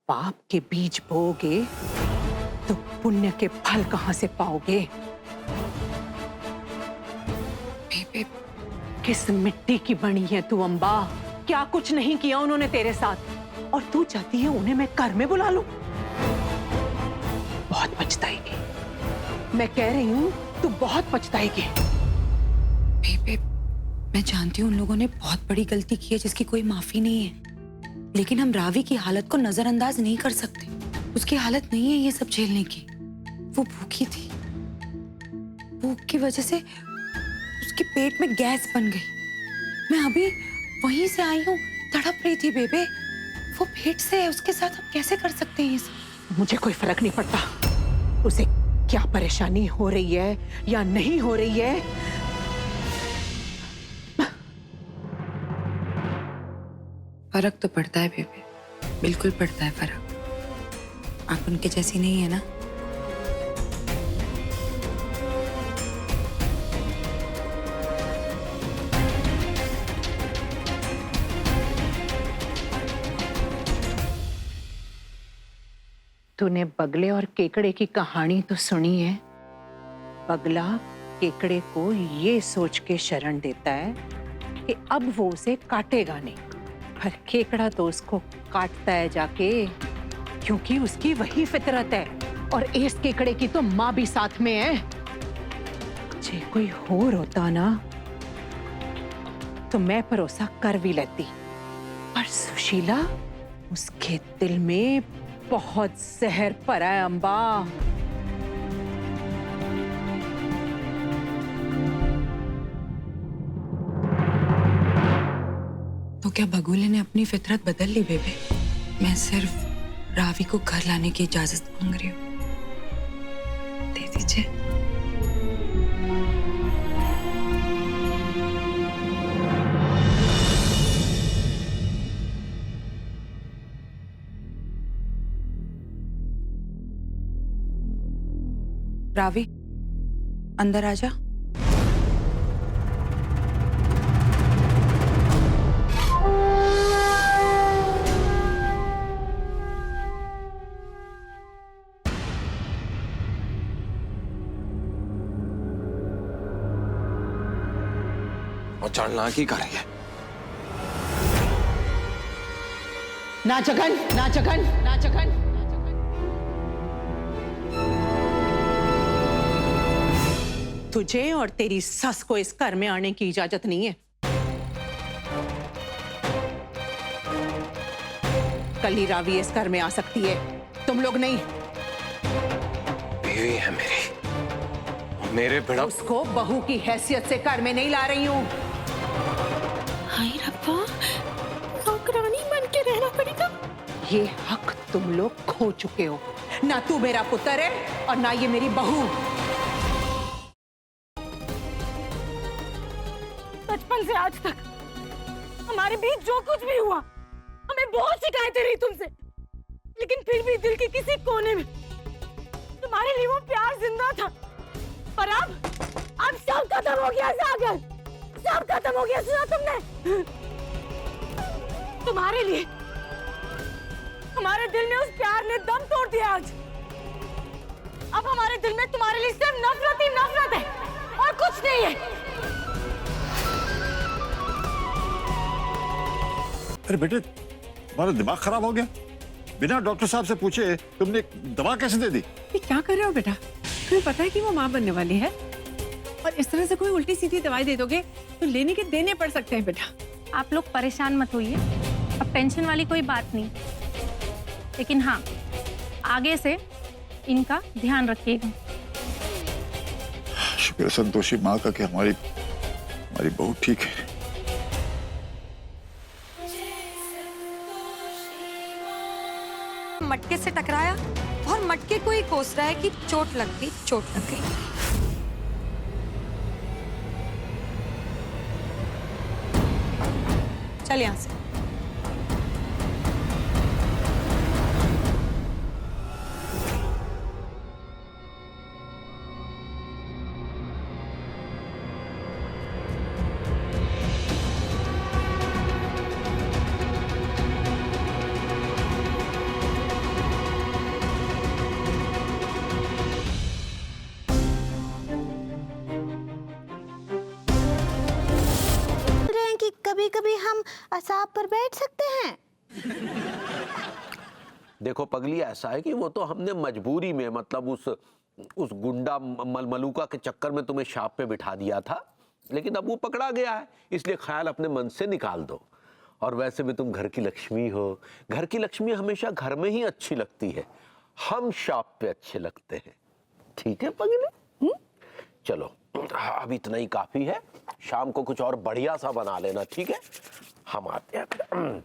पाप के बीज बोओगे तो पुण्य के फल कहां से पाओगे? बेबे, किस मिट्टी की बनी है तू अम्बा? क्या कुछ नहीं किया उन्होंने तेरे साथ, और तू चाहती है उन्हें मैं घर में बुला लूं? बहुत पछताएगी, मैं कह रही हूं, तू बहुत पछताएगी। बेबे, मैं जानती हूँ उन लोगों ने बहुत बड़ी गलती की है जिसकी कोई माफी नहीं है, लेकिन हम रावी की हालत को नजरअंदाज नहीं कर सकते। उसकी हालत नहीं है ये सब झेलने की। वो भूखी थी, भूख की वजह से उसके पेट में गैस बन गई। मैं अभी वहीं से आई हूँ, तड़प रही थी बेबे। वो पेट से है, उसके साथ हम कैसे कर सकते हैं ये सब? मुझे कोई फर्क नहीं पड़ता उसे क्या परेशानी हो रही है या नहीं हो रही है। फर्क तो पड़ता है बेबे, बिल्कुल पड़ता है फर्क। आप उनके जैसी नहीं है ना। तूने बगले और केकड़े की कहानी तो सुनी है। बगला केकड़े को ये सोच के शरण देता है कि अब वो उसे काटेगा नहीं, पर केकड़ा तो उसको काटता है जाके, क्योंकि उसकी वही फितरत है। और इस केकड़े की तो माँ भी साथ में है। जे कोई और होता ना तो मैं भरोसा कर भी लेती, पर सुशीला, उसके दिल में बहुत जहर भरा है अम्बा। तो क्या बगुले ने अपनी फितरत बदल ली बेबे? मैं सिर्फ रावी को घर लाने की इजाजत मांग रही हूँ, दे दीजिए। रावी, अंदर आजा। और चढ़ना की कर रही है? ना जगन, ना जगन, ना जगन। तुझे और तेरी सस को इस घर में आने की इजाजत नहीं है। कल ही रावी इस घर में आ सकती है, तुम लोग नहीं। बीवी है मेरी, मेरे बिना उसको बहू की हैसियत से घर में नहीं ला रही हूं। हाय रब्बा, नौकरानी बन के रहना पड़ेगा। ये हक तुम लोग खो चुके हो। ना तू मेरा पुत्र है और ना ये मेरी बहू। बचपन से आज तक हमारे बीच जो कुछ भी हुआ, हमें बहुत शिकायतें रही तुमसे, लेकिन फिर भी दिल के किसी कोने में तुम्हारे लिए वो प्यार जिंदा था। पर अब सब खत्म हो गया सागर, सब खत्म हो गया। सुना तुमने? तुम्हारे लिए हमारे दिल में उस प्यार ने दम तोड़ दिया आज। अब हमारे दिल में तुम्हारे लिए सिर्फ नफरत ही नफरत है और कुछ नहीं है। अरे बेटे, तुम्हारा दिमाग खराब हो गया? बिना डॉक्टर साहब से पूछे तुमने दवा कैसे दे दी? ये क्या कर रहे हो बेटा? तुम्हें पता है कि वो माँ बनने वाली है, और इस तरह से कोई उल्टी सीधी दवाई दे दोगे तो लेने के देने पड़ सकते हैं बेटा। आप लोग परेशान मत होइए, अब टेंशन वाली कोई बात नहीं, लेकिन हाँ, आगे से इनका ध्यान रखिएगा। शुक्र है संतोषी माँ का कि हमारी बहू ठीक है। मटके से टकराया और मटके को ही कोस रहा है कि चोट लग गई, चोट लग गई। चल यहां से। हम असाब पर बैठ सकते हैं? देखो पगली, ऐसा है कि वो तो हमने मजबूरी में, मतलब उस गुंडा मलमलूका के चक्कर में तुम्हें शाप पे बिठा दिया था, लेकिन अब वो पकड़ा गया है, इसलिए ख्याल अपने मन से निकाल दो। और वैसे भी तुम घर की लक्ष्मी हो, घर की लक्ष्मी हमेशा घर में ही अच्छी लगती है, हम शाप पे अच्छे लगते हैं। ठीक है पगली? चलो अब इतना ही काफी है, शाम को कुछ और बढ़िया सा बना लेना, ठीक है? हम आते हैं।